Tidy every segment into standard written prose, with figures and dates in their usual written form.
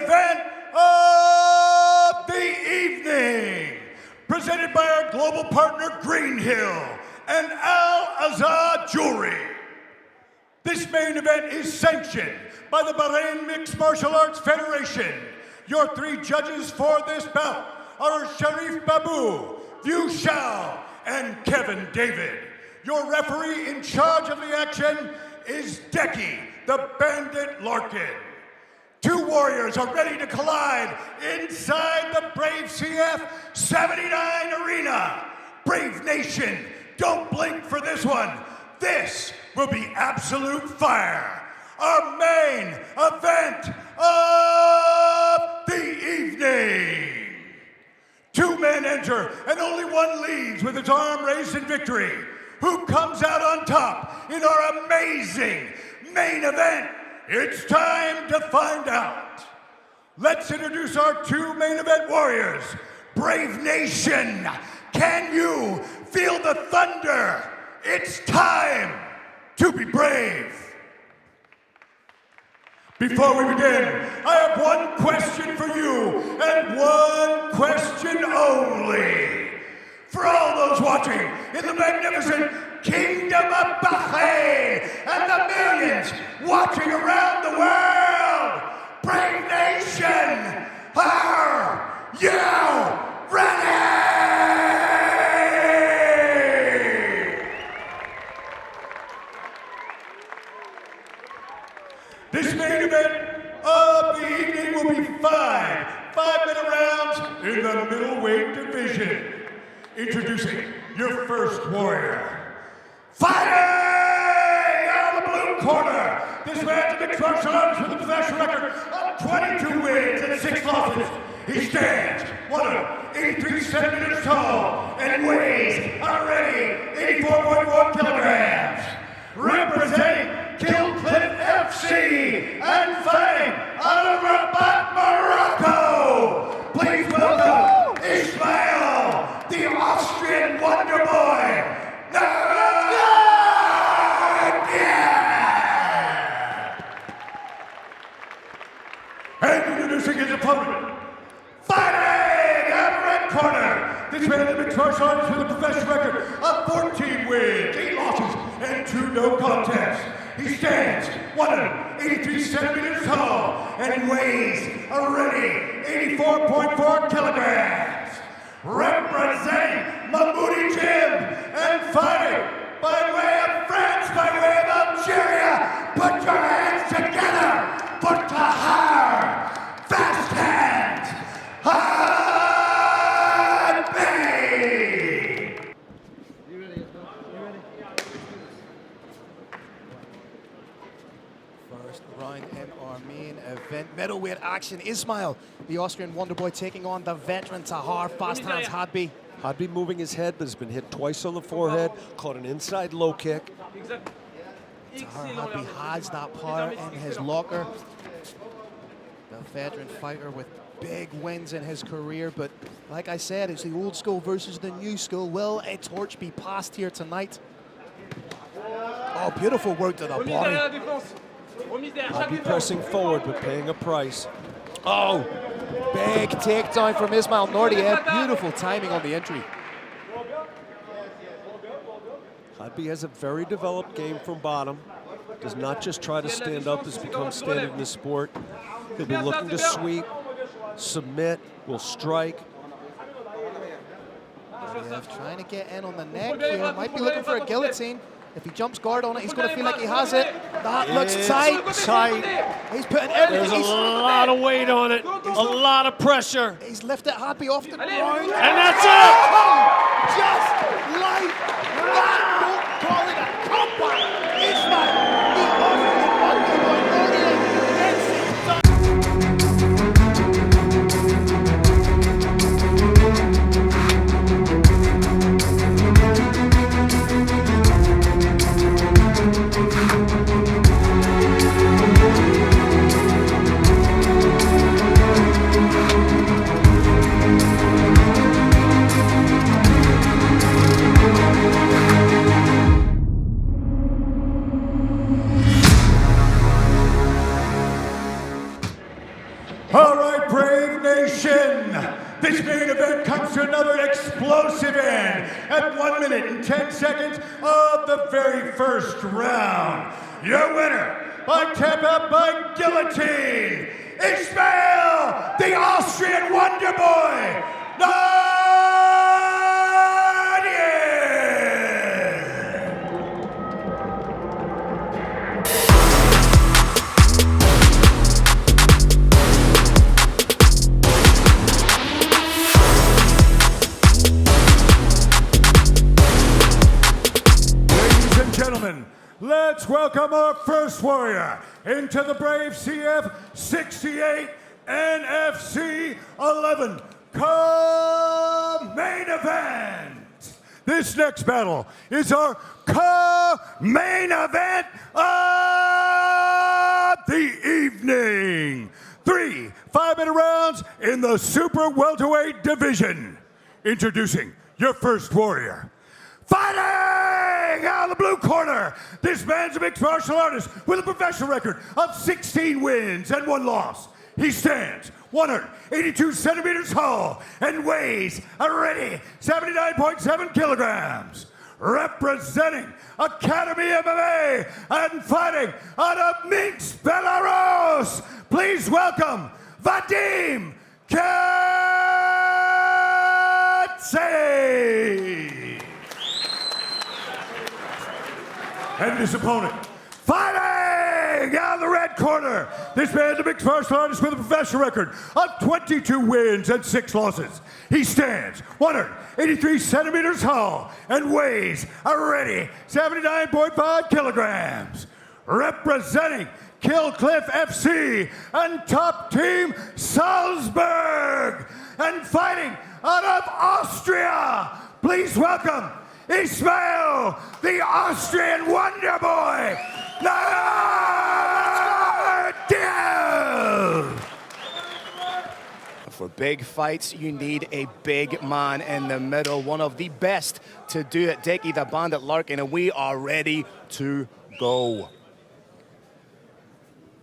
event of the evening, presented by our global partner Green Hill and Al Azhar Jewelry. This main event is sanctioned by the Bahrain Mixed Martial Arts Federation. Your three judges for this bout are Sharif Babu, View Shao, and Kevin David. Your referee in charge of the action is Decky, the Bandit Larkin. Two warriors are ready to collide inside the Brave CF 79 arena. Brave Nation, don't blink for this one. This will be absolute fire. Our main event of the evening. Two men enter and only one leaves with his arm raised in victory. Who comes out on top in our amazing main event? It's time to find out. Let's introduce our two main event warriors. Brave Nation, can you feel the thunder? It's time to be brave. Before we begin, I have one question for you, and one question only. For all those watching in the magnificent Kingdom of Bahrain and the millions watching around the world, Brave Nation, are you ready? This main event of the evening will be five-minute rounds in the middleweight division. Introducing your first warrior. Fighting out of the blue corner. This man's a mixed martial arts with a professional record of 22 wins and 6 losses. He stands 183 centimeters tall and weighs already 84.4 kilograms. Representing Killcliff FC and fighting out of Rabat, Morocco. Please welcome Ismail, the Austrian Wonderboy. And introducing his opponent, fighting out of the red corner. This man is a mixed martial artist with a professional record of 14 wins, 8 losses, and 2 no contests. He stands 183 centimeters tall and weighs already 84.4 kilograms. Representing Mahmoudi Jim and fighting by way of France, by way of Algeria. Put your hands together for Tahar. Fast hands. First round in our main event, middleweight action. Ismail, the Austrian Wonderboy, taking on the veteran Tahar. Fast hands, Hadbi. Hadbi moving his head, but has been hit twice on the forehead, caught an inside low kick. Tahar Hadbi has that power in his locker. The veteran fighter with big wins in his career, but like I said, it's the old school versus the new school. Will a torch be passed here tonight? Oh, beautiful work to the body. Hadbi pressing forward, but paying a price. Oh, big takedown from Ismail Naurdiev. Beautiful timing on the entry. Hadbi has a very developed game from bottom. Does not just try to stand up as becomes standard in the sport. He'll be looking to sweep, submit, will strike. Naurdiev trying to get in on the neck here. Might be looking for a guillotine. If he jumps guard on it, he's going to feel like he has it. That looks tight. He's putting everything. There's a lot of weight on it. A lot of pressure. He's lifted Hadbi off the ground. And that's it! Just like that. Don't call it a comeback. Ismail, the Austrian Wonderboy, Naurdiev gets it done. explosive end at 1 minute and 10 seconds of the very first round. Your winner by tap out by guillotine, Ismail, the Austrian Wonderboy, Naurdiev! Ladies and gentlemen, let's welcome our first warrior into the Brave CF 68 NFC 11 co-main event. This next battle is our co-main event of the evening. 3 5-minute rounds in the super welterweight division. Introducing your first warrior. Fighting out of the blue corner, this man's a mixed martial artist with a professional record of 16 wins and 1 loss. He stands 182 centimeters tall and weighs a ready 79.7 kilograms. Representing Academy MMA and fighting out of Minsk, Belarus, please welcome Vadim Katsay. And his opponent, fighting out of the red corner, this man's a mixed martial artist with a professional record of 22 wins and 6 losses. He stands 183 centimeters tall and weighs a ready 79.5 kilograms. Representing Killcliff FC and Top Team Salzburg, and fighting out of Austria, please welcome Ismail, the Austrian Wonderboy, Naurdiev! For big fights, you need a big man in the middle. One of the best to do it, Dickie the Bandit Larkin, and we are ready to go.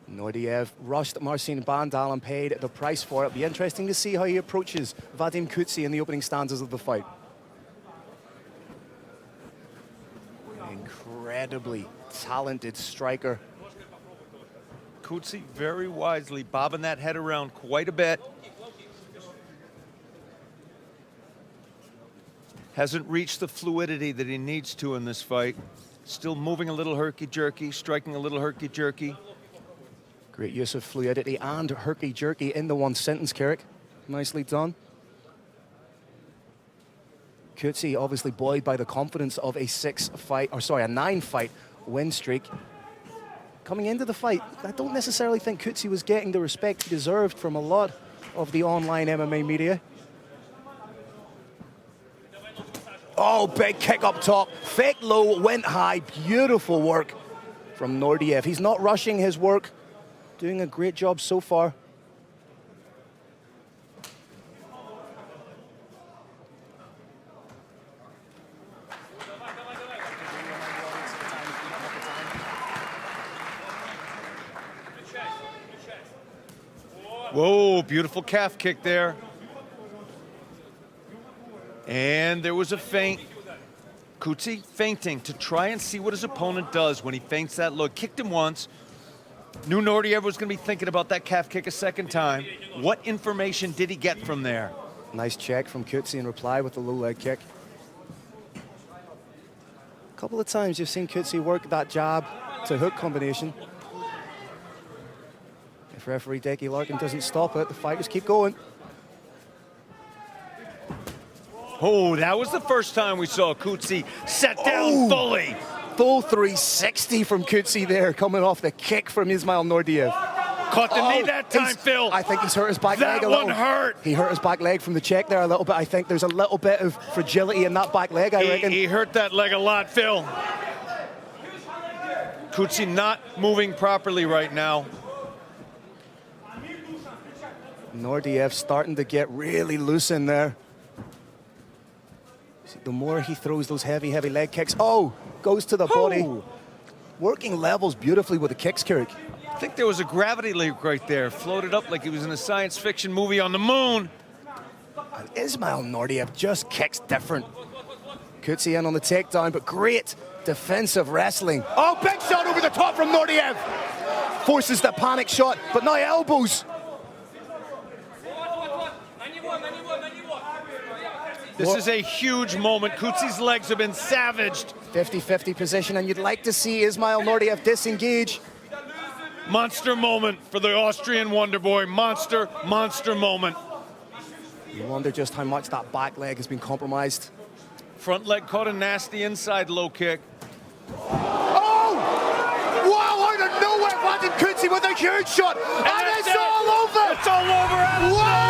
Naurdiev rushed Marcin Bandal and paid the price for it. It'll be interesting to see how he approaches Vadim Katsay in the opening stanzas of the fight. Incredibly talented striker. Katsay very wisely bobbing that head around quite a bit. Hasn't reached the fluidity that he needs to in this fight. Still moving a little herky-jerky, striking a little herky-jerky. Great use of fluidity and herky-jerky in the one sentence, Carrick. Nicely done. Katsay obviously buoyed by the confidence of a 9-fight win streak. Coming into the fight, I don't necessarily think Katsay was getting the respect he deserved from a lot of the online MMA media. Oh, big kick up top. Fake low, went high. Beautiful work from Naurdiev. He's not rushing his work. Doing a great job so far. Whoa, beautiful calf kick there. And there was a feint. Katsay feinting to try and see what his opponent does when he feints that look. Kicked him once. Knew Naurdiev was going to be thinking about that calf kick a second time. What information did he get from there? Nice check from Katsay in reply with the low leg kick. A couple of times you've seen Katsay work that jab to hook combination. If referee Dickie Larkin doesn't stop it, the fighters keep going. Oh, that was the first time we saw Katsay set down fully. Full 360 from Katsay there, coming off the kick from Ismail Naurdiev. Caught the knee that time, Phil. I think he's hurt his back leg a little. That one hurt. He hurt his back leg from the check there a little bit. I think there's a little bit of fragility in that back leg, I reckon. He hurt that leg a lot, Phil. Katsay not moving properly right now. Naurdiev starting to get really loose in there. See, the more he throws those heavy leg kicks, goes to the body. Working levels beautifully with the kicks, Carrick. I think there was a gravity leak right there. Floated up like he was in a science fiction movie on the moon. And Ismail Naurdiev just kicks different. Coetzee in on the takedown, but great defensive wrestling. Oh, big shot over the top from Naurdiev. Forces the panic shot, but now elbows. This is a huge moment. Coetzee's legs have been savaged. 50-50 position, and you'd like to see Ismail Naurdiev disengage. Monster moment for the Austrian Wonderboy. Monster moment. You wonder just how much that back leg has been compromised. Front leg caught a nasty inside low kick. Oh! Wow, out of nowhere, Brandon Coetzee with a huge shot. And it's all over! It's all over out of nowhere!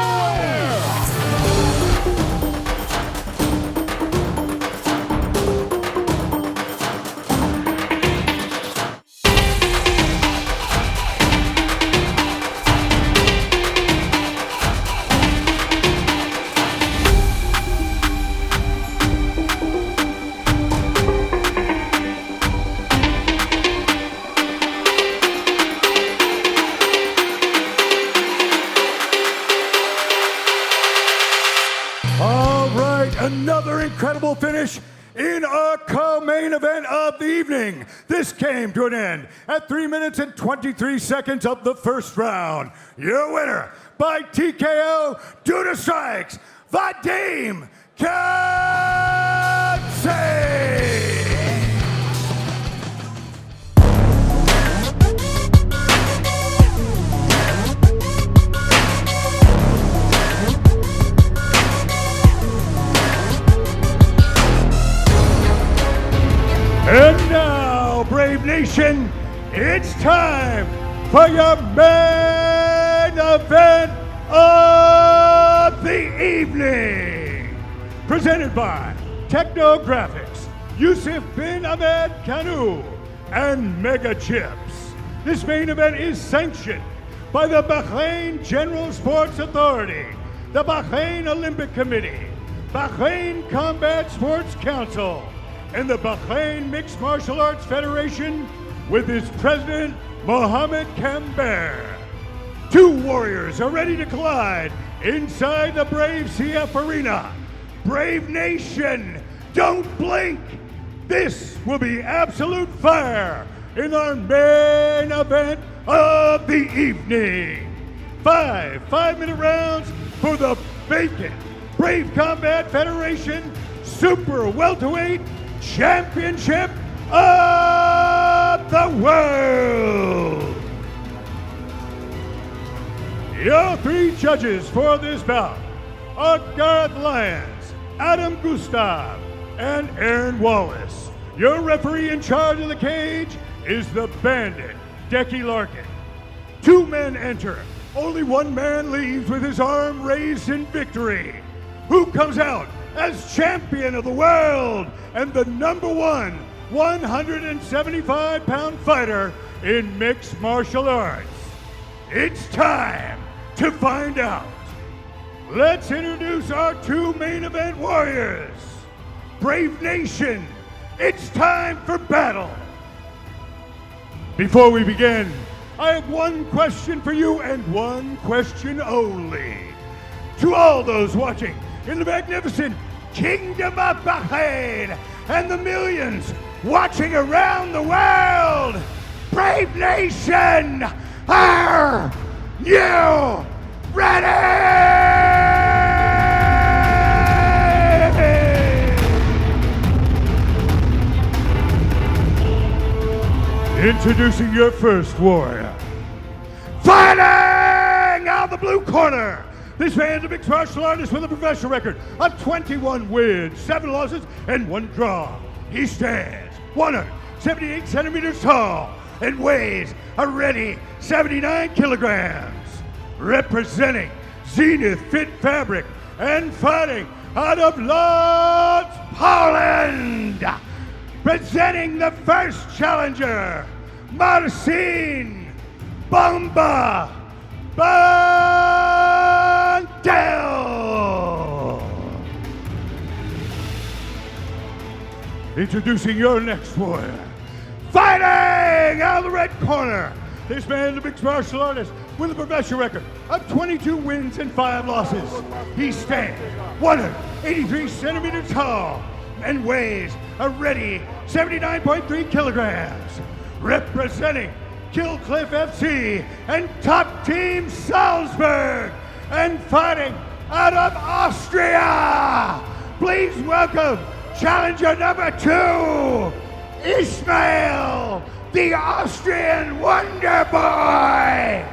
Another incredible finish in our co-main event of the evening. This came to an end at 3 minutes and 23 seconds of the first round. Your winner by TKO due to strikes, Vadim Coetzee. And now, Brave Nation, it's time for your main event of the evening. Presented by Techno Graphics, Yusuf bin Ahmed Kanu, and Mega Chips. This main event is sanctioned by the Bahrain General Sports Authority, the Bahrain Olympic Committee, Bahrain Combat Sports Council, and the Bahrain Mixed Martial Arts Federation with its president, Mohammed Kamber. Two warriors are ready to collide inside the Brave CF Arena. Brave Nation, don't blink. This will be absolute fire in our main event of the evening. Five-minute rounds for the vacant Brave Combat Federation Super Welterweight Championship of the World. Your three judges for this bout are Gareth Lyons, Adam Gustav, and Aaron Wallace. Your referee in charge of the cage is the Bandit, Decky Larkin. Two men enter. Only one man leaves with his arm raised in victory. Who comes out as champion of the world and the #1 175-pound fighter in mixed martial arts? It's time to find out. Let's introduce our two main event warriors. Brave Nation, it's time for battle. Before we begin, I have one question for you and one question only. To all those watching in the magnificent Kingdom of Bahrain and the millions watching around the world, Brave Nation, are you ready? Introducing your first warrior. Fighting out of the blue corner. This man's a mixed martial artist with a professional record of 21 wins, 7 losses, and 1 draw. He stands 178 centimeters tall and weighs a ready 79 kilograms. Representing Zenith Fit Fabric and fighting out of Lodz, Poland. Presenting the first challenger, Marcin Bomba Bandel. Introducing your next warrior. Fighting out of the red corner. This man's a mixed martial artist with a professional record of 22 wins and 5 losses. He stands 183 centimeters tall and weighs a ready 79.3 kilograms. Representing Killcliff FC and Top Team Salzburg, and fighting out of Austria, please welcome challenger number 2, Ismail, the Austrian Wonderboy.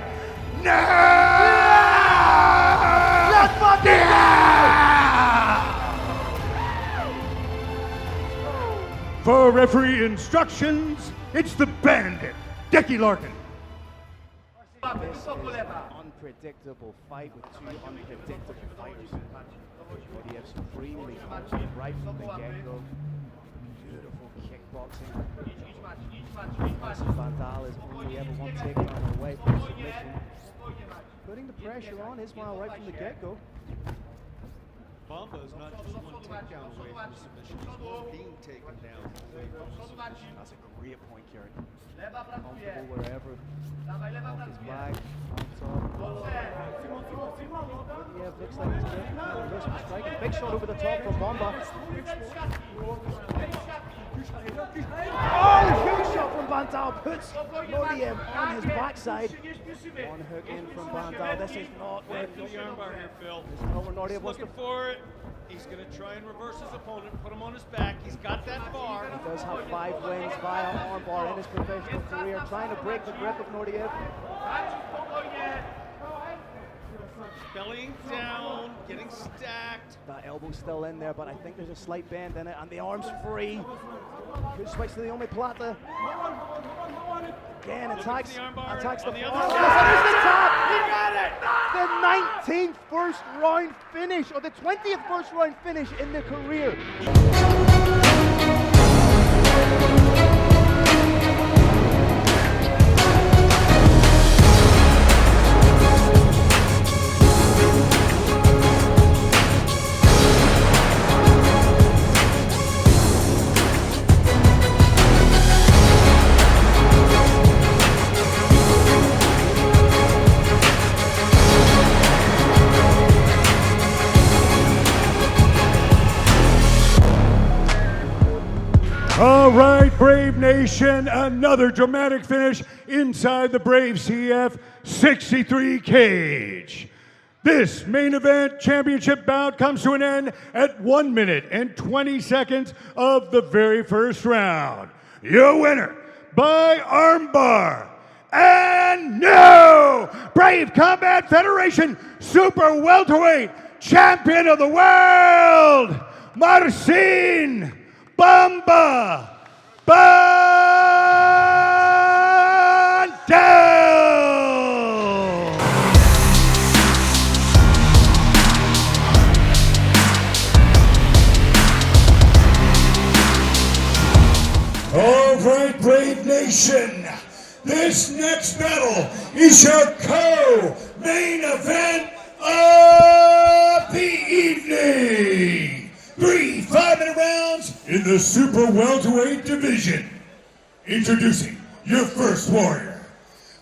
For referee instructions, it's the Bandit, Dickie Larkin. This is an unpredictable fight with 2 unpredictable fighters. Naurdiev supremely confident right from the get-go. Beautiful kickboxing. Vandal is only ever one takedown away from submission. Putting the pressure on Ismail right from the get-go. Bamba is not just one takedown away from submission, he's one being taken down away from submission. That's a great point, Kieran. Comfortable wherever. Off his back, on top. Yeah, looks like he's getting the wrist for striking. Big shot over the top from Bamba. Oh, huge shot from Vandal. Puts Naurdiev on his backside. One hook in from Vandal. This is not where The armbar here, Phil. This is not where Naurdiev wants to. Looking for it. He's going to try and reverse his opponent, put him on his back. He's got that bar. He does have 5 wins via armbar in his professional career, trying to break the grip of Naurdiev. Bellying down, getting stacked. That elbow's still in there, but I think there's a slight bend in it, and the arm's free. Good switch to the omoplata. Again, attacks the arm. There's the tap. He got it! The 19th first round finish, or the 20th first round finish in their career. All right, Brave Nation, another dramatic finish inside the Brave CF 63 cage. This main event championship bout comes to an end at 1 minute and 20 seconds of the very first round. Your winner by armbar and new Brave Combat Federation Super Welterweight Champion of the World, Marcin Bamba Bandel. All right, Brave Nation, this next battle is your co-main event of the evening. 3 5-minute rounds in the Super Welterweight division. Introducing your first warrior.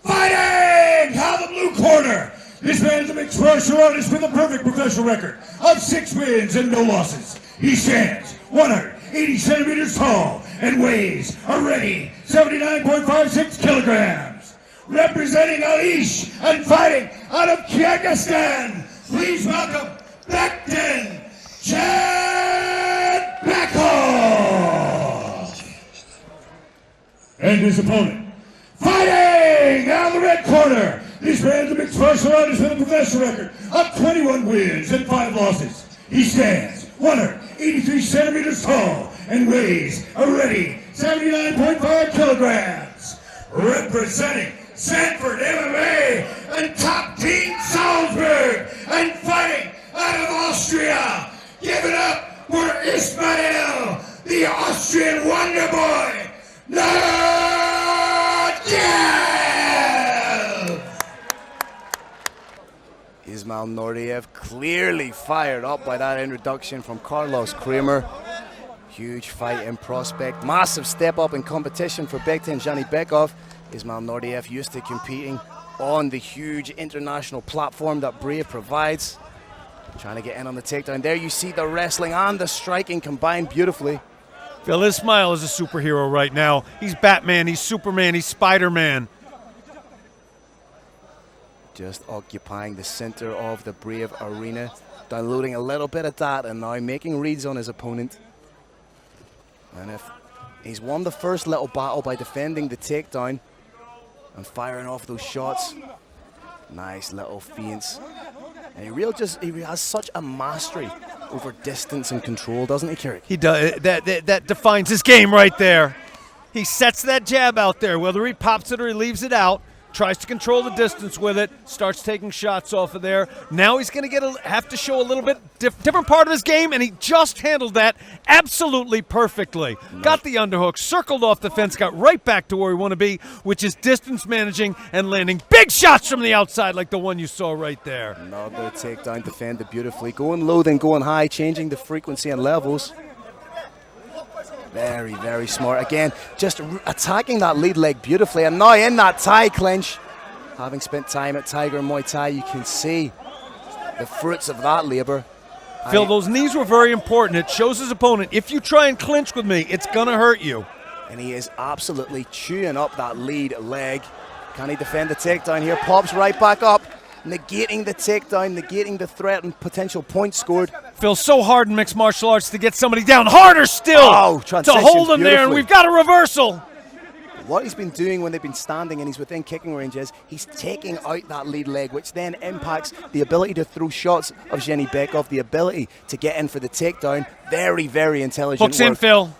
Fighting out of the blue corner. This man is a mixed martial artist with a perfect professional record of 6 wins and no losses. He stands 180 centimeters tall and weighs a ready 79.56 kilograms. Representing Alish and fighting out of Kyrgyzstan, please welcome Bektin Chad Backhoff. And his opponent, fighting out of the red corner. This man's a mixed martial artist with a professional record of 21 wins and 5 losses. He stands 183 centimeters tall and weighs a ready 79.5 kilograms. Representing Sanford MMA and Top Team Salzburg, and fighting out of Austria. Give it up for Ismail, the Austrian Wonderboy, Naurdiev! Ismail Naurdiev clearly fired up by that introduction from Carlos Kramer. Huge fight in prospect. Massive step up in competition for Bektin Backhoff. Ismail Naurdiev used to competing on the huge international platform that Brave provides. Trying to get in on the takedown. There you see the wrestling and the striking combined beautifully. Phil, Ismail is a superhero right now. He's Batman, he's Superman, he's Spider-Man. Just occupying the center of the Brave arena. Downloading a little bit of that and now making reads on his opponent. And if he's won the first little battle by defending the takedown and firing off those shots. Nice little feints. And he has such a mastery over distance and control, doesn't he, Kirik? He does. That defines his game right there. He sets that jab out there, whether he pops it or he leaves it out. Tries to control the distance with it, starts taking shots off of there. Now he's going to have to show a little bit different part of his game, and he just handled that absolutely perfectly. Got the underhook, circled off the fence, got right back to where we want to be, which is distance managing and landing big shots from the outside like the one you saw right there. Another takedown defended beautifully. Going low, then going high, changing the frequency and levels. Very, very smart. Again, just attacking that lead leg beautifully. And now in that Thai clinch, having spent time at Tiger Muay Thai, you can see the fruits of that labor. Phil, those knees were very important. It shows his opponent, if you try and clinch with me, it's going to hurt you. And he is absolutely chewing up that lead leg. Can he defend the takedown here? Pops right back up, negating the takedown, negating the threat and potential points scored. Feels so hard in mixed martial arts to get somebody down. Harder still to hold him there, and we've got a reversal. What he's been doing when they've been standing and he's within kicking range is he's taking out that lead leg, which then impacts the ability to throw shots of Jenny Bekov, the ability to get in for the takedown. Very, very intelligent hooks in, Phil.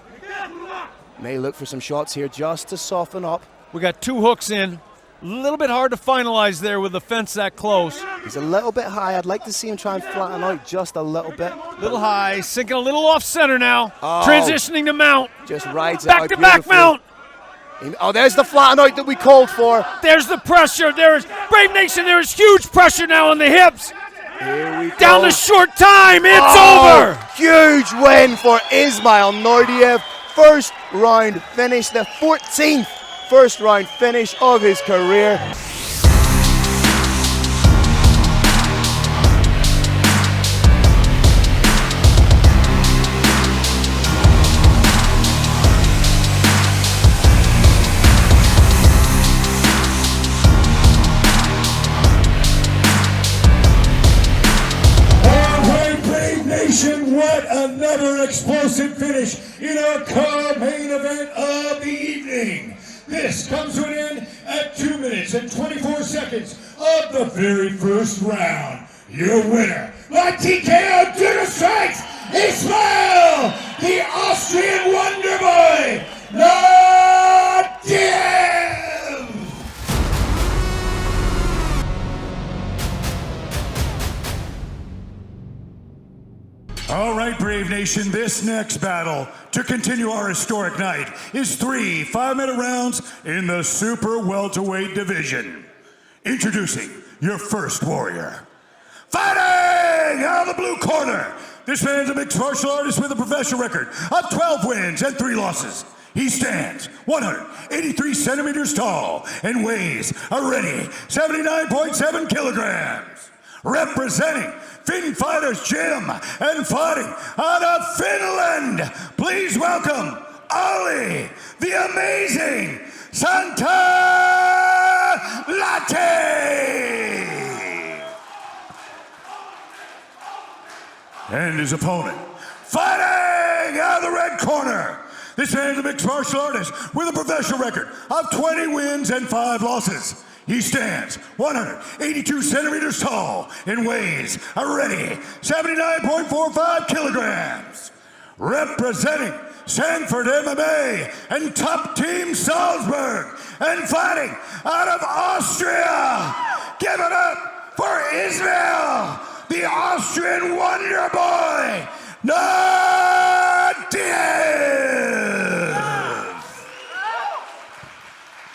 May look for some shots here just to soften up. We got 2 hooks in. A little bit hard to finalize there with the fence that close. He's a little bit high. I'd like to see him try and flatten out just a little bit. Little high, sinking a little off center now. Transitioning to mount. Just rides it out back to back mount. Oh, there's the flatten out that we called for. There's the pressure. There is Brave Nation. There is huge pressure now on the hips. Here we go. Down to short time. It's over. Huge win for Ismail Naurdiev. First round finish, the 14th first round finish of his career. What another explosive finish in our co-main event of the evening. This comes to an end at 2 minutes and 24 seconds of the very first round. Your winner, by TKO due to strikes, Ismail, the Austrian Wonderboy, Naurdiev! All right, Brave Nation, this next battle to continue our historic night is 3 5-minute rounds in the super welterweight division. Introducing your first warrior. Fighting out of the blue corner. This man's a mixed martial artist with a professional record of 12 wins and 3 losses. He stands 183 centimeters tall and weighs a ready 79.7 kilograms. Representing Finn Fighters Gym and fighting out of Finland, please welcome Ali, the amazing Santalati! And his opponent, fighting out of the red corner. This man's a mixed martial artist with a professional record of 20 wins and 5 losses. He stands 182 centimeters tall and weighs a ready 79.45 kilograms. Representing Sanford MMA and Top Team Salzburg and fighting out of Austria. Give it up for Ismail, the Austrian Wonderboy, Naurdiev!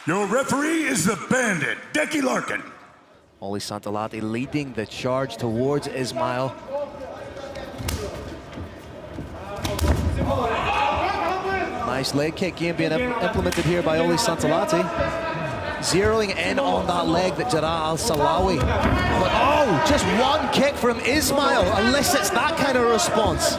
Your referee is the Bandit, Decky Larkin. Oli Santalati leading the charge towards Ismail. Nice leg kick game being implemented here by Oli Santalati. zeroing in on that leg that Jarrah Al-Salawi. But oh, just one kick from Ismail elicits that kind of response.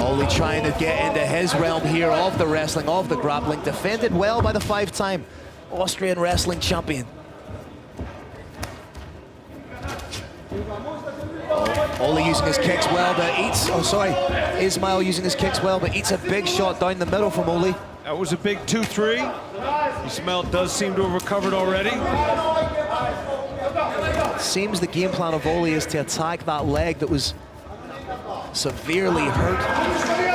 Oli trying to get into his realm here of the wrestling, of the grappling. Defended well by the 5-time Austrian wrestling champion. Oli using his kicks well, but eats, Ismail using his kicks well, but eats a big shot down the middle from Oli. That was a big 2-3. Ismail does seem to have recovered already. Seems the game plan of Oli is to attack that leg that was severely hurt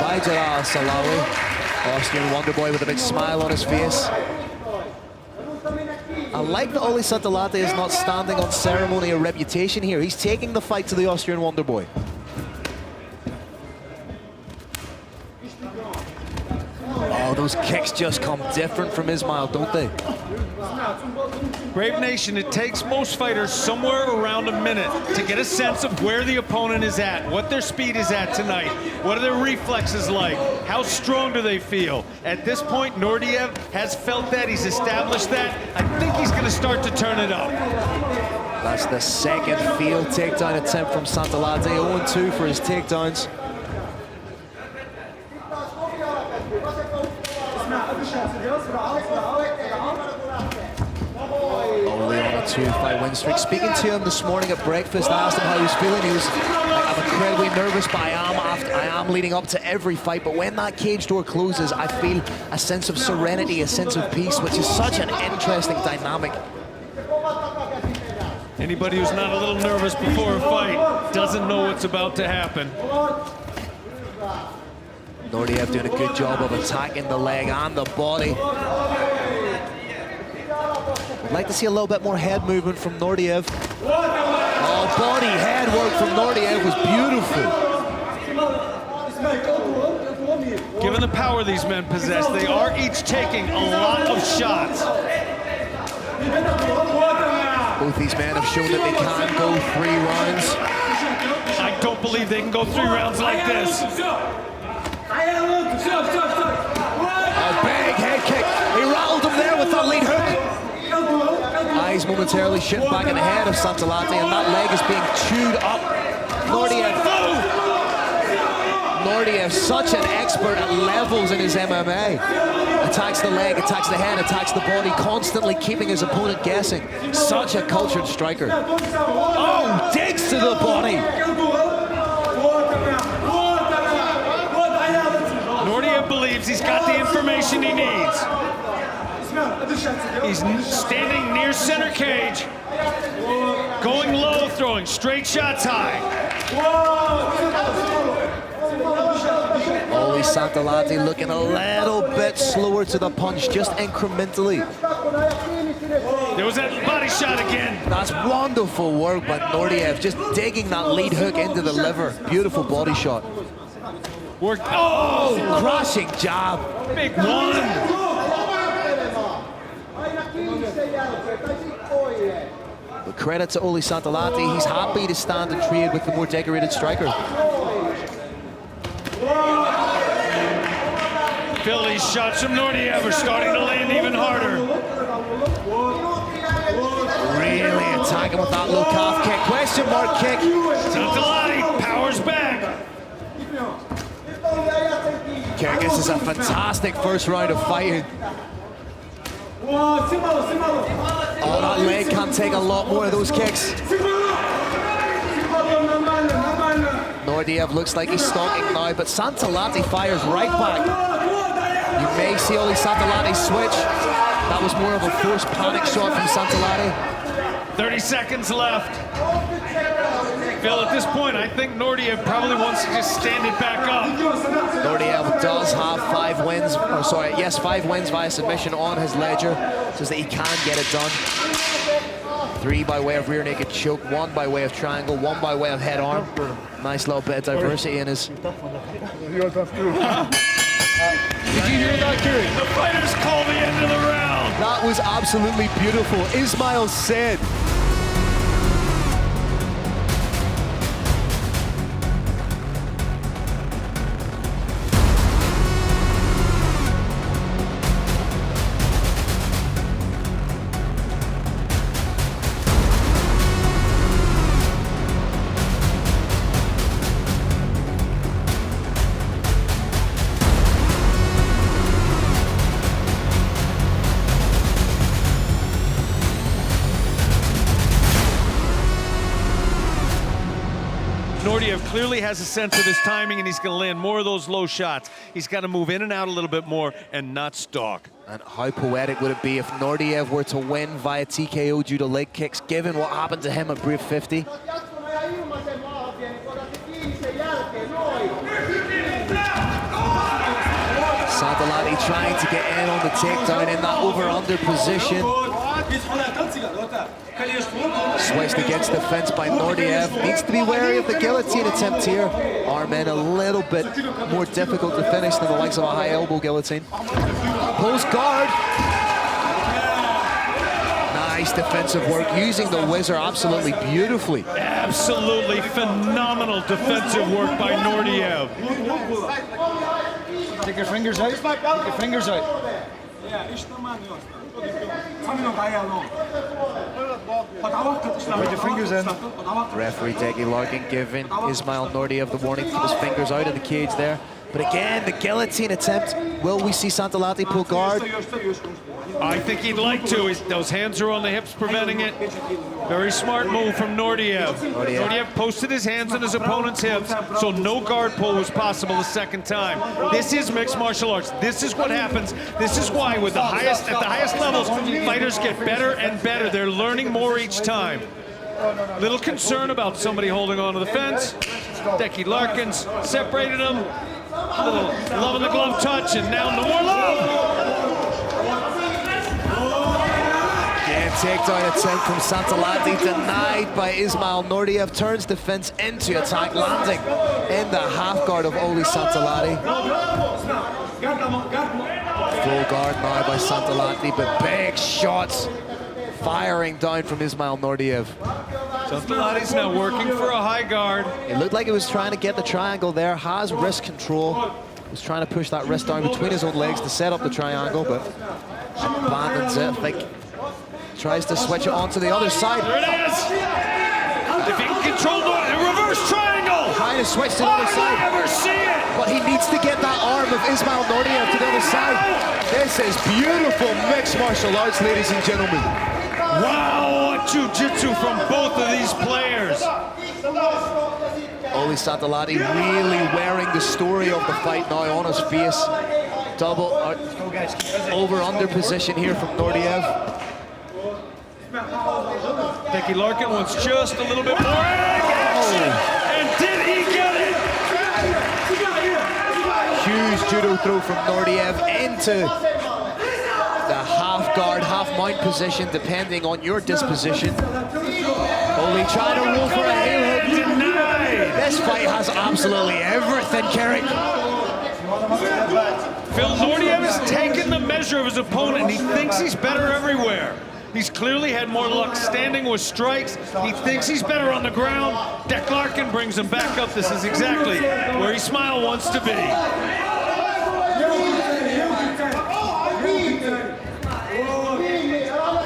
by Jarrah Al-Salawi. Austrian Wonderboy with a big smile on his face. I like that Oli Santalate is not standing on ceremony or reputation here. He's taking the fight to the Austrian Wonderboy. Oh, those kicks just come different from Ismail, don't they? Brave Nation, it takes most fighters somewhere around a minute to get a sense of where the opponent is at, what their speed is at tonight, what are their reflexes like, how strong do they feel. At this point, Naurdiev has felt that, he's established that. I think he's going to start to turn it up. That's the second field takedown attempt from Santalate, 0-2 for his takedowns. Oli on a 2-fight win streak. Speaking to him this morning at breakfast, I asked him how he was feeling. He was like, I'm incredibly nervous, but I am leading up to every fight. But when that cage door closes, I feel a sense of serenity, a sense of peace, which is such an interesting dynamic. Anybody who's not a little nervous before a fight doesn't know what's about to happen. Naurdiev doing a good job of attacking the leg and the body. I'd like to see a little bit more head movement from Naurdiev. Oh, body head work from Naurdiev was beautiful. Given the power these men possess, they are each taking a lot of shots. Both these men have shown that they can go 3 rounds. I don't believe they can go 3 rounds like this. A big head kick. He rattled him there with that lead hook. Eyes momentarily shift back in the head of Santalate, and that leg is being chewed up. Naurdiev, such an expert at levels in his MMA. Attacks the leg, attacks the head, attacks the body, constantly keeping his opponent guessing. Such a cultured striker. Oh, digs to the body. Naurdiev believes he's got the information he needs. He's standing near center cage, going low, throwing straight shots high. Oli Santalate looking a little bit slower to the punch, just incrementally. There was that body shot again. That's wonderful work by Naurdiev, just digging that lead hook into the liver. Beautiful body shot. Worked. Oh, crashing jab. Big one. But credit to Oli Santalate, he's happy to stand and trade with the more decorated striker. Philly's shots from Naurdiev are starting to land even harder. Really attacking with that low calf kick, question mark kick. Santalate powers back. Kyrgyz is a fantastic first round of fighting. Oh, that leg can't take a lot more of those kicks. Naurdiev looks like he's stalking now, but Santalate fires right back. You may see Oli Santalate switch. That was more of a forced panic shot from Santalate. 30 seconds left. Phil, at this point, I think Naurdiev probably wants to just stand it back up. Naurdiev does have 5 wins, 5 wins via submission on his ledger, so that he can get it done. 3 by way of rear naked choke, 1 by way of triangle, 1 by way of head arm. Nice little bit of diversity in his... Did you hear that, Kieran? The fighters call the end of the round. That was absolutely beautiful. Ismail said, clearly has a sense of his timing, and he's going to land more of those low shots. He's got to move in and out a little bit more and not stalk. And how poetic would it be if Naurdiev were to win via TKO due to leg kicks, given what happened to him at Brave 50? Santolati trying to get in on the takedown in that over-under position. Switched against the fence by Naurdiev. Needs to be wary of the guillotine attempt here. Arm in a little bit more difficult to finish than the likes of a high elbow guillotine. Pulls guard. Nice defensive work, using the whizzer absolutely beautifully. Absolutely phenomenal defensive work by Naurdiev. Take your fingers out. Take your fingers out. Put your fingers in. Referee Deggy Larkin giving Ismail Naurdiev the warning to put his fingers out of the cage there. But again, the guillotine attempt. Will we see Santolati pull guard? I think he'd like to. Those hands are on the hips, preventing it. Very smart move from Naurdiev. Naurdiev posted his hands on his opponent's hips, so no guard pull was possible the second time. This is mixed martial arts. This is what happens. This is why, with at the highest levels, fighters get better and better. They're learning more each time. Little concern about somebody holding on to the fence. Decky Larkins separated him. A little love in the glove touch, and now no more love. Again, takedown attempt from Santolati denied by Ismail Naurdiev. Turns the fence into attack, landing in the half guard of Oli Santolati. Full guard now by Santolati, but big shots firing down from Ismail Naurdiev. Santolati's now working for a high guard. It looked like he was trying to get the triangle there, has wrist control. Was trying to push that wrist down between his own legs to set up the triangle, but abandons it. I think tries to switch it onto the other side. There it is! If he can control the reverse triangle! Trying to switch to the other side. Never see it! But he needs to get that arm of Ismail Naurdiev to the other side. This is beautiful mixed martial arts, ladies and gentlemen. Wow, what jiu-jitsu from both of these players. Oli Santolati really wearing the story of the fight now on his face. Double over-under position here from Naurdiev. Decky Larkin wants just a little bit more action. And did he get it? Huge judo throw from Naurdiev into the half guard, half mount position, depending on your disposition. Oli trying to roll for a heel hook. Denied. This fight has absolutely everything, Carrick. Phil Naurdiev has taken the measure of his opponent, and he thinks he's better everywhere. He's clearly had more luck standing with strikes. He thinks he's better on the ground. Deck Larkin brings him back up. This is exactly where Ismail wants to be.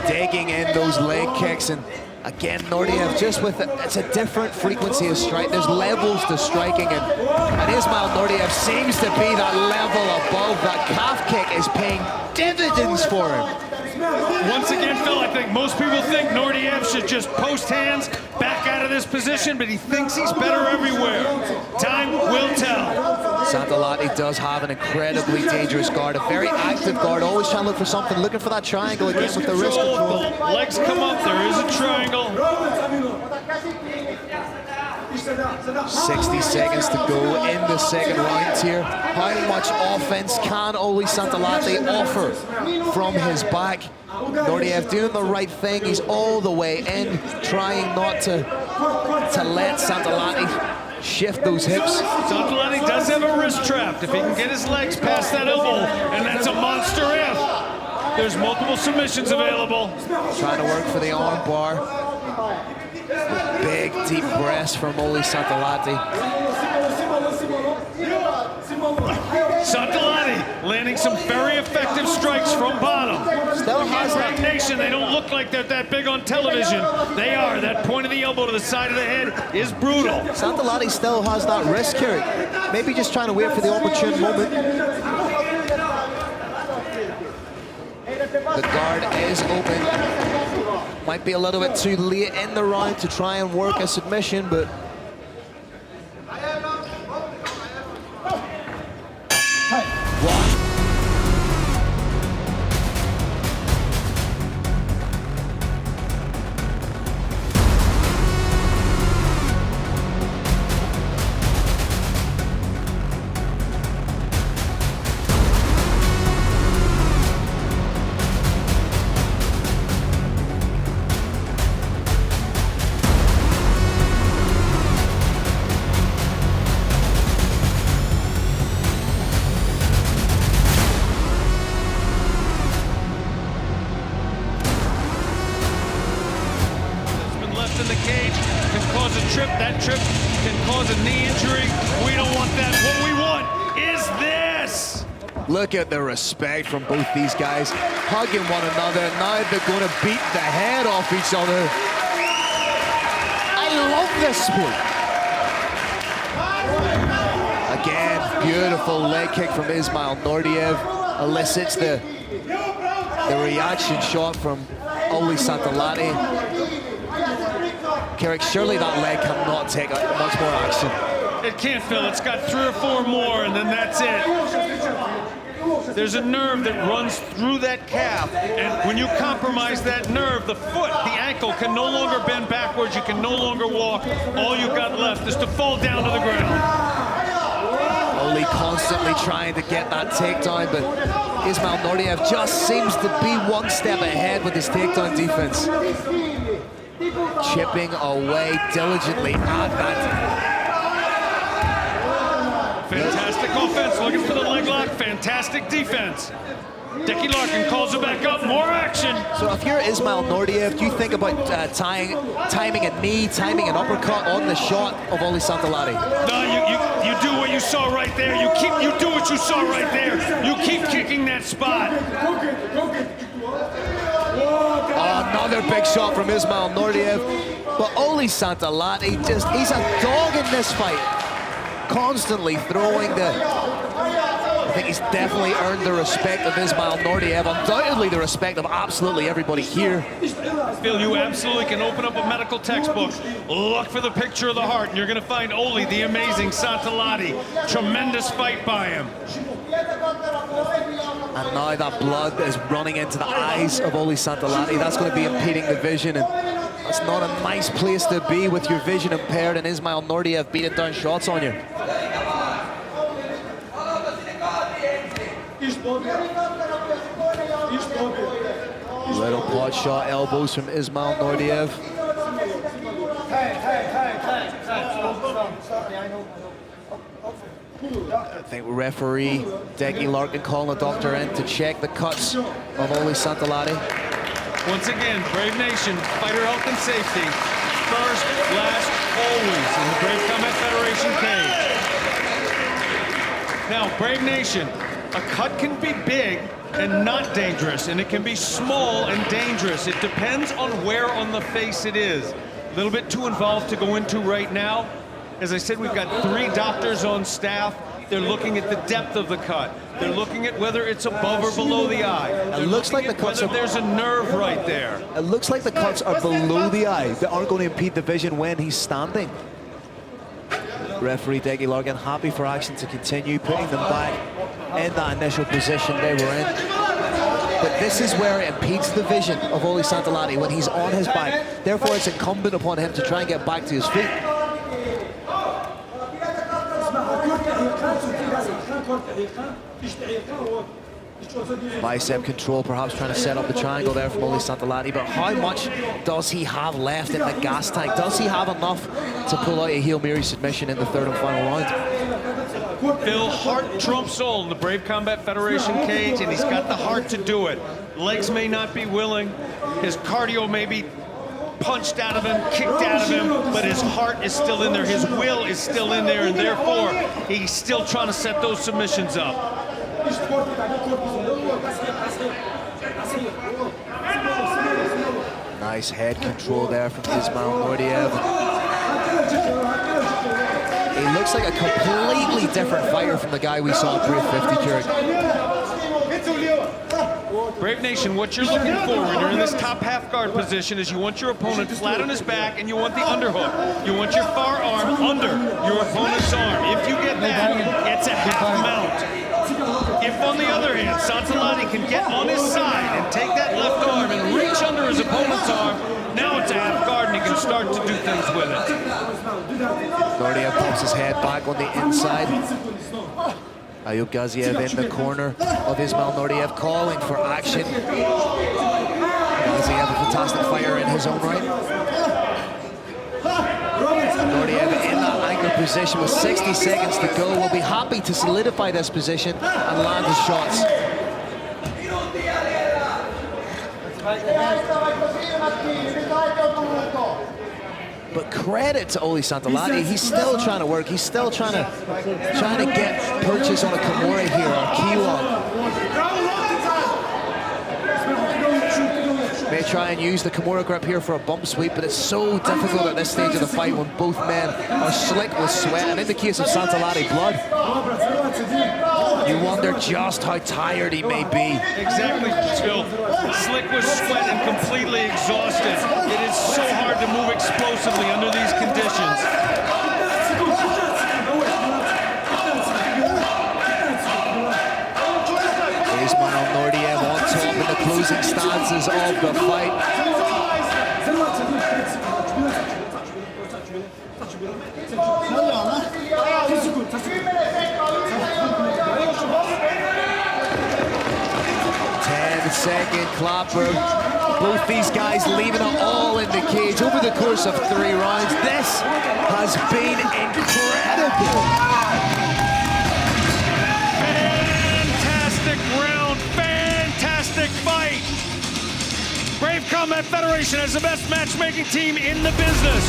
Digging in those leg kicks, and again Naurdiev just with it's a different frequency of strike. There's levels to striking, and Ismail Naurdiev seems to be that level above. That calf kick is paying dividends for him. Once again, Phil, I think most people think Naurdiev should just post hands back out of this position, but he thinks he's better everywhere. Time will tell. Santolati does have an incredibly dangerous guard, a very active guard, always trying to look for something, looking for that triangle again with the wrist control. The legs come up, there is a triangle. 60 seconds to go in the second round here. How much offense can Oli Santolati offer from his back? Naurdiev doing the right thing. He's all the way in, trying not to let Santolati shift those hips. Santolati does have a wrist trap. If he can get his legs past that elbow, and that's a monster if. There's multiple submissions available. Trying to work for the arm bar. Big, deep breaths from Oli Santolati. Santolati landing some very effective strikes from bottom. Still has Rock Nation, they don't look like they're that big on television. They are. That point of the elbow to the side of the head is brutal. Santolati still has that wrist carry. Maybe just trying to wait for the opportune moment. The guard is open. Might be a little bit too late in the round to try and work a submission, but Look at the respect from both these guys, hugging one another. Now they're going to beat the head off each other. I love this sport. Again, beautiful leg kick from Ismail Naurdiev. Elicits the reaction shot from Oli Santalati. Carrick, surely that leg cannot take much more action. It can't, Phil. It's got 3 or 4 more, and then that's it. There's a nerve that runs through that calf, and when you compromise that nerve, the foot, the ankle can no longer bend backwards. You can no longer walk. All you've got left is to fall down to the ground. Oli constantly trying to get that takedown, but Ismail Naurdiev just seems to be one step ahead with his takedown defense. Chipping away diligently at that. Fantastic offense, looking for the leg lock. Fantastic defense. Dickie Larkin calls it back up, more action. So if you're Ismail Naurdiev, do you think about timing a knee, timing an uppercut on the shot of Oli Santalati? No, you do what you saw right there. You do what you saw right there. You keep kicking that spot. Another big shot from Ismail Naurdiev. But Oli Santalati he's a dog in this fight. Constantly throwing I think he's definitely earned the respect of Ismail Naurdiev, undoubtedly the respect of absolutely everybody here. Phil, you absolutely can open up a medical textbook, look for the picture of the heart, and you're going to find Oli, the amazing Santalati. Tremendous fight by him. And now that blood is running into the eyes of Oli Santalati. That's going to be impeding the vision, and that's not a nice place to be with your vision impaired and Ismail Naurdiev beating down shots on you. Little pot shot elbows from Ismail Naurdiev. I think referee Dickie Larkin calling the doctor in to check the cuts of Oli Santalati. Once again, Brave Nation, fighter health and safety. First, last, always in the Brave Combat Federation cage. Now, Brave Nation, a cut can be big and not dangerous, and it can be small and dangerous. It depends on where on the face it is. A little bit too involved to go into right now. As I said, we've got 3 doctors on staff. They're looking at the depth of the cut. They're looking at whether it's above or below the eye. It looks like the cuts are... there's a nerve right there. It looks like the cuts are below the eye. They aren't going to impede the vision when he's standing. Referee Dickie Larkin happy for action to continue, putting them back in that initial position they were in. But this is where it impedes the vision of Oli Santalati when he's on his back. Therefore, it's incumbent upon him to try and get back to his feet. Bicep control, perhaps trying to set up the triangle there from Oli Santalati, but how much does he have left in the gas tank? Does he have enough to pull out a Hail Mary submission in the 3rd and final round? Phil, heart trumps all in the Brave Combat Federation cage, and he's got the heart to do it. Legs may not be willing, his cardio may be punched out of him, kicked out of him, but his heart is still in there, his will is still in there, and therefore he's still trying to set those submissions up. Nice head control there from Ismail Naurdiev. He looks like a completely different fighter from the guy we saw at 350, Carrick. Brave Nation, what you're looking for when you're in this top half guard position is you want your opponent flat on his back and you want the underhook. You want your far arm under your opponent's arm. If you get that, it's a half mount. If, on the other hand, Santalati can get on his side and take that left arm and reach under his opponent's arm, now it's a half guard and he can start to do things with it. Naurdiev pops his head back on the inside. Ayub Gaziev in the corner of Ismail Naurdiev calling for action. Gaziev, a fantastic fighter in his own right. Naurdiev in that anchor position with 60 seconds to go. Will be happy to solidify this position and land his shots. But credit to Oli Santalati, he's still trying to work. He's still trying to get purchase on a Kimura here, or Kiwa. May try and use the Kimura grip here for a bump sweep, but it's so difficult at this stage of the fight when both men are slick with sweat, and in the case of Santolari, blood. You wonder just how tired he may be. Exactly, Phil. Slick with sweat and completely exhausted. It is so hard to move explosively under these conditions. Ismail Naurdiev on top in the closing stances of the fight. 10-second clapper. Both these guys leaving it all in the cage over the course of 3 rounds. This has been incredible. Fantastic round, fantastic fight. Brave Combat Federation has the best matchmaking team in the business.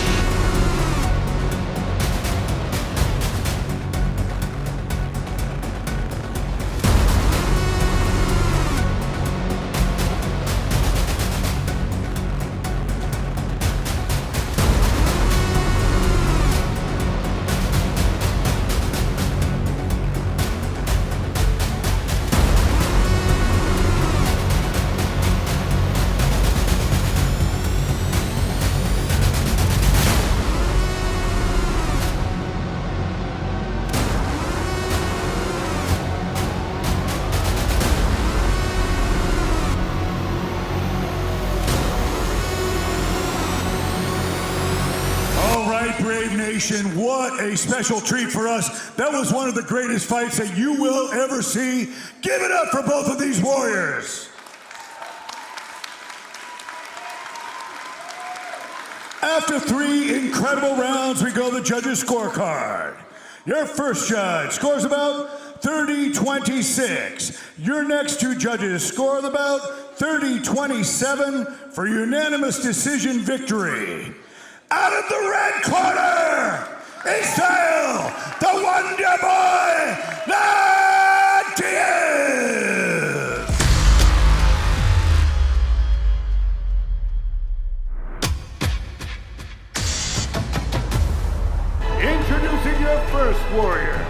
Brave Nation, what a special treat for us. That was one of the greatest fights that you will ever see. Give it up for both of these warriors. After 3 incredible rounds, we go to the judges' scorecard. Your first judge scores about 30-26. Your next 2 judges scored about 30-27 for unanimous decision victory. Out of the red corner, Ismail, the Wonderboy, Naurdiev! Introducing your first warrior,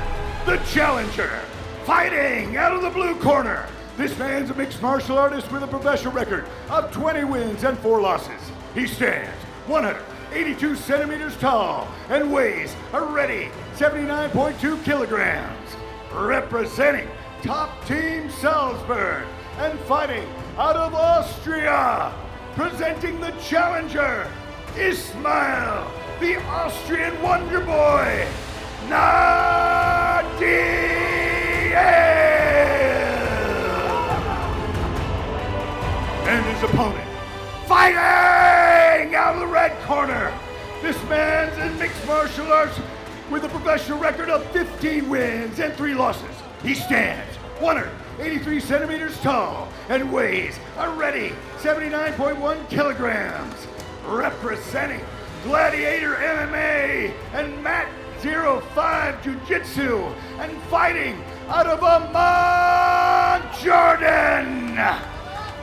the challenger, fighting out of the blue corner. This man's a mixed martial artist with a professional record of 20 wins and 4 losses. He stands 182 centimeters tall and weighs a ready 79.2 kilograms. Representing top team Salzburg and fighting out of Austria. Presenting the challenger, Ismail, the Austrian Wonderboy, Naurdiev! And his opponent, fighting out of the red corner. This man's in mixed martial arts with a professional record of 15 wins and 3 losses. He stands 183 centimeters tall and weighs a ready 79.1 kilograms. Representing Gladiator MMA and Mat 05 Jiu-Jitsu and fighting out of Amman, Jordan.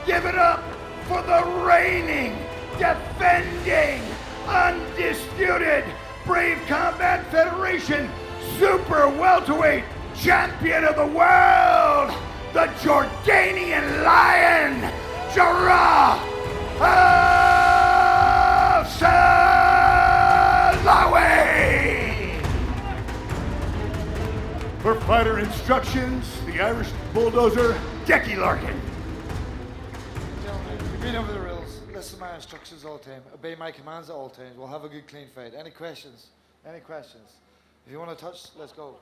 Give it up for the reigning, defending, undisputed Brave Combat Federation Super Welterweight Champion of the World, the Jordanian Lion, Jarrah Al-Salawi. For fighter instructions, the Irish Bulldozer, Decky Larkin. We've been over the rules. Listen to my instructions all the time. Obey my commands at all times. We'll have a good, clean fight. Any questions? Any questions? If you want to touch, let's go.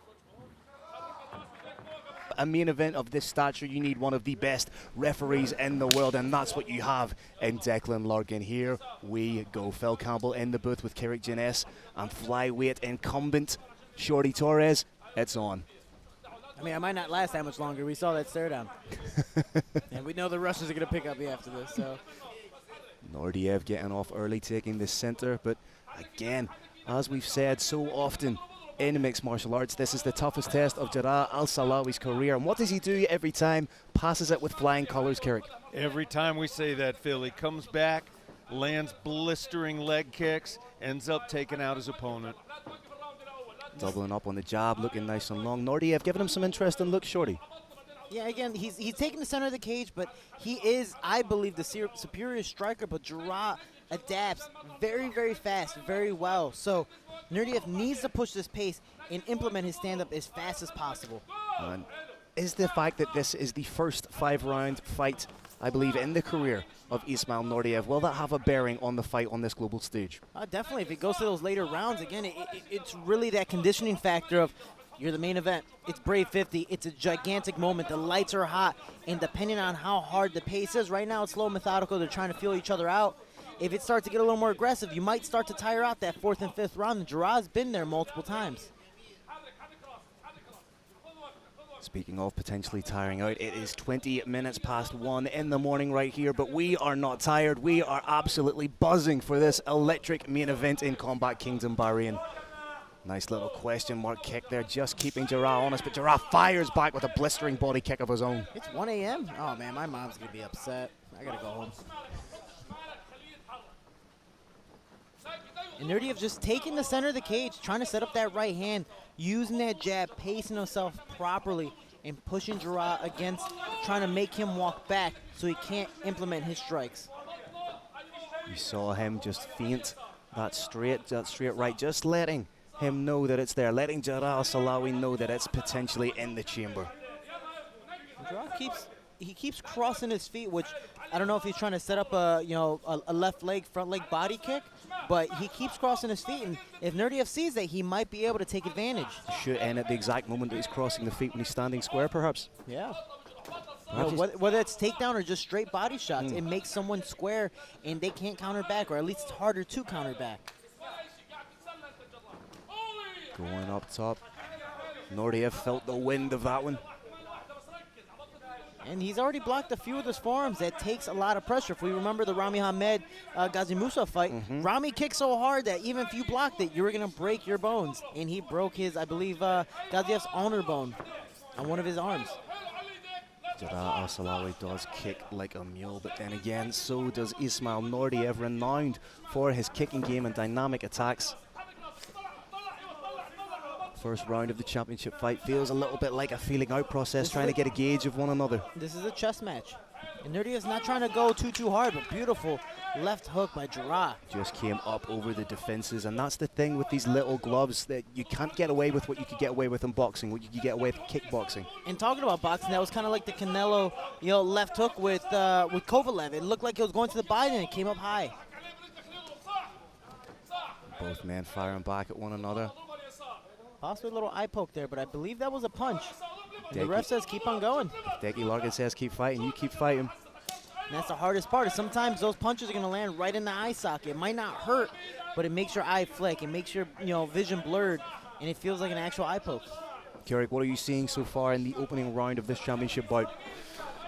A main event of this stature, you need one of the best referees in the world, and that's what you have in Declan Larkin. Here we go. Phil Campbell in the booth with Carrick Jeunesse and flyweight incumbent Shorty Torres. It's on. I mean, I might not last that much longer. We saw that stare down. And we know the Russians are going to pick up me after this. So Naurdiev getting off early, taking the center, but again, as we've said so often, in mixed martial arts. This is the toughest test of Jarrah Al-Salawi's career. And what does he do every time? Passes it with flying colors, Carrick. Every time we say that, Phil, he comes back, lands blistering leg kicks, ends up taking out his opponent. Doubling up on the jab, looking nice and long. Naurdiev giving him some interesting looks, Shorty. Yeah, again, he's taking the center of the cage, but he is, I believe, the superior striker, but Jarrah adapts very, very fast, very well. So Naurdiev needs to push this pace and implement his stand-up as fast as possible. And is the fact that this is the first 5-round fight, I believe, in the career of Ismail Naurdiev, will that have a bearing on the fight on this global stage? Definitely. If it goes to those later rounds, again, it's really that conditioning factor of you're the main event. It's Brave 50. It's a gigantic moment. The lights are hot, and depending on how hard the pace is, right now it's slow, methodical. They're trying to feel each other out. If it starts to get a little more aggressive, you might start to tire out that 4th and 5th round, and Jarrah's been there multiple times. Speaking of potentially tiring out, it is 20 minutes past 1 in the morning right here, but we are not tired. We are absolutely buzzing for this electric main event in Combat Kingdom Bahrain. Nice little question mark kick there, just keeping Jarrah honest, but Jarrah fires back with a blistering body kick of his own. It's 1 a.m. Oh, man, my mom's going to be upset. I got to go home. And Naurdiev just taking the center of the cage, trying to set up that right hand, using that jab, pacing himself properly, and pushing Jarrah against, trying to make him walk back so he can't implement his strikes. You saw him just feint that straight right, just letting him know that it's there, letting Jarrah Al-Salawi know that it's potentially in the chamber. Jarrah keeps crossing his feet, which I don't know if he's trying to set up a left leg, front leg body kick, but he keeps crossing his feet, and if Naurdiev sees that, he might be able to take advantage. Should end at the exact moment that he's crossing the feet when he's standing square, perhaps. Yeah. Whether it's takedown or just straight body shots, it makes someone square, and they can't counter back, or at least it's harder to counter back. Going up top. Naurdiev felt the wind of that one. And he's already blocked a few of his forearms. That takes a lot of pressure. If we remember the Rami Hamed Ghazi Musa fight, Rami kicked so hard that even if you blocked it, you were going to break your bones. And he broke his, I believe, Ghaziev's honor bone on one of his arms. Jarrah Al-Salawi does kick like a mule, but then again, so does Ismail Naurdiev, renowned for his kicking game and dynamic attacks. First round of the championship fight feels a little bit like a feeling out process, trying to get a gauge of one another. This is a chess match. And Naurdiev's not trying to go too hard, but beautiful left hook by Jarrah. Just came up over the defenses, and that's the thing with these little gloves, that you can't get away with what you could get away with in boxing, what you could get away with kickboxing. And talking about boxing, that was kind of like the Canelo, left hook with Kovalev. It looked like it was going to the body, and it came up high. Both men firing back at one another. Possibly a little eye poke there, but I believe that was a punch. And the ref says keep on going. Decky Larkin says keep fighting, you keep fighting. And that's the hardest part, is sometimes those punches are going to land right in the eye socket. It might not hurt, but it makes your eye flick. It makes your vision blurred, and it feels like an actual eye poke. Carrick, what are you seeing so far in the opening round of this championship bout?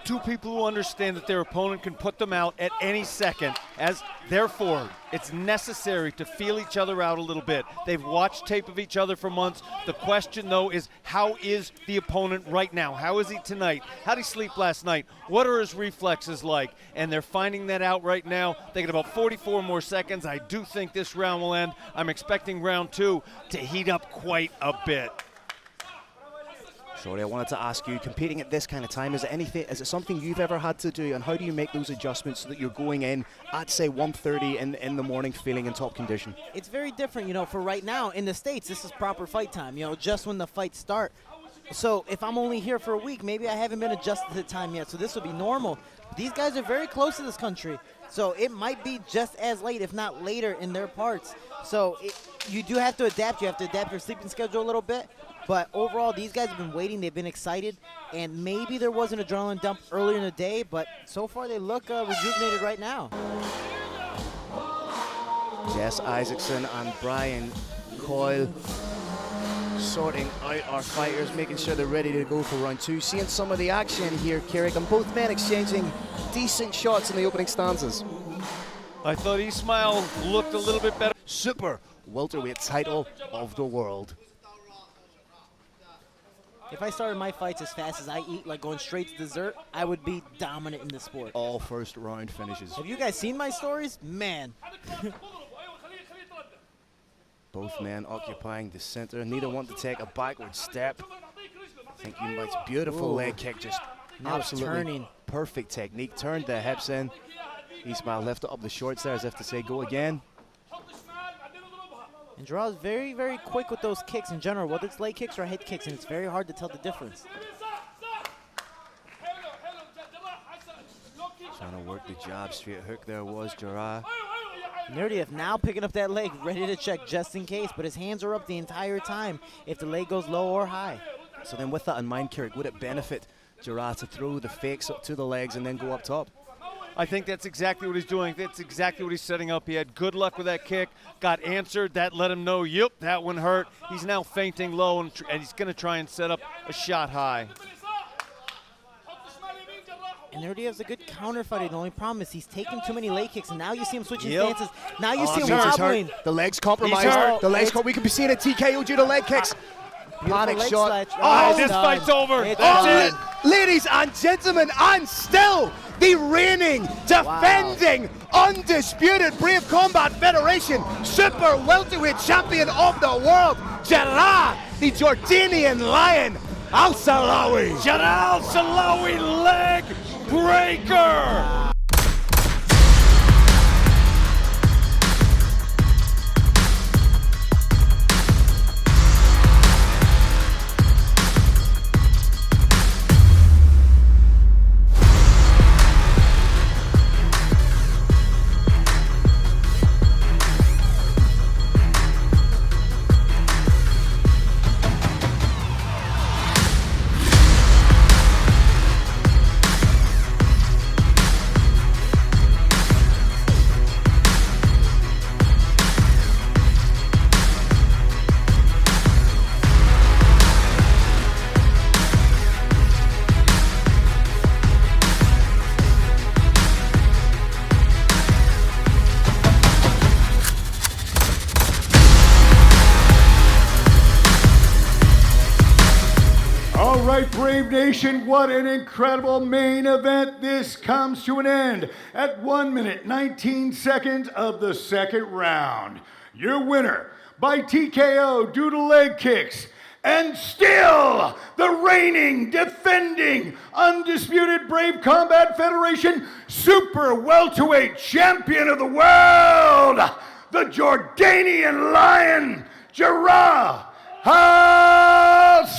Two people who understand that their opponent can put them out at any second, as therefore it's necessary to feel each other out a little bit. They've watched tape of each other for months. The question, though, is how is the opponent right now? How is he tonight? How did he sleep last night? What are his reflexes like? And they're finding that out right now. They get about 44 more seconds. I do think this round will end. I'm expecting round two to heat up quite a bit. Sorry, I wanted to ask you, competing at this kind of time, is it something you've ever had to do, and how do you make those adjustments so that you're going in at, say, 1:30 in the morning feeling in top condition? It's very different, for right now in the States, this is proper fight time, just when the fights start. So if I'm only here for a week, maybe I haven't been adjusted to the time yet, so this will be normal. These guys are very close to this country, so it might be just as late, if not later, in their parts. So you do have to adapt. You have to adapt your sleeping schedule a little bit. But overall, these guys have been waiting. They've been excited. And maybe there was an adrenaline dump earlier in the day, but so far they look rejuvenated right now. Jess Isaacson and Brian Coyle sorting out our fighters, making sure they're ready to go for round two. Seeing some of the action here, Carrick, and both men exchanging decent shots in the opening stanzas. I thought Ismail looked a little bit better. Super welterweight title of the world. If I started my fights as fast as I eat, like going straight to dessert, I would be dominant in the sport. All first round finishes. Have you guys seen my stories? Man. Both men occupying the center. Neither want to take a backward step. Thank you much. Beautiful leg kick, just Now it's absolutely turning. perfect technique. Turned the hips in. Ismail lifted up the shorts there as if to say, go again. And Jarrah's very, very quick with those kicks in general, whether it's leg kicks or head kicks, and it's very hard to tell the difference. Trying to work the jab, straight hook there was Jarrah. Naurdiev now picking up that leg, ready to check just in case, but his hands are up the entire time if the leg goes low or high. So then with that in mind, Kirik, would it benefit Jarrah to throw the fakes up to the legs and then go up top? I think that's exactly what he's doing. That's exactly what he's setting up. He had good luck with that kick, got answered. That let him know, yep, that one hurt. He's now feinting low, and he's going to try and set up a shot high. And Naurdiev's a good counter fighter. The only problem is he's taking too many leg kicks, and now you see him switching Yep. stances. Now you see him He's hurt. wobbling. The legs compromised. He's hurt. The legs, we could be seeing a TKO due to leg kicks. Panic leg shot. sledge. Oh, it's this done. fight's over. It's That's done. it. Ladies and gentlemen, and still the reigning, defending, undisputed Brave Combat Federation Super Welterweight Champion of the World, Jarrah, the Jordanian Lion, Al-Salawi. Jarrah Al-Salawi leg breaker. All right, Brave Nation, what an incredible main event. This comes to an end at 1 minute, 19 seconds of the second round. Your winner by TKO due to leg kicks, and still the reigning, defending, undisputed Brave Combat Federation Super Welterweight Champion of the World, the Jordanian Lion, Jarrah Al-Salawi.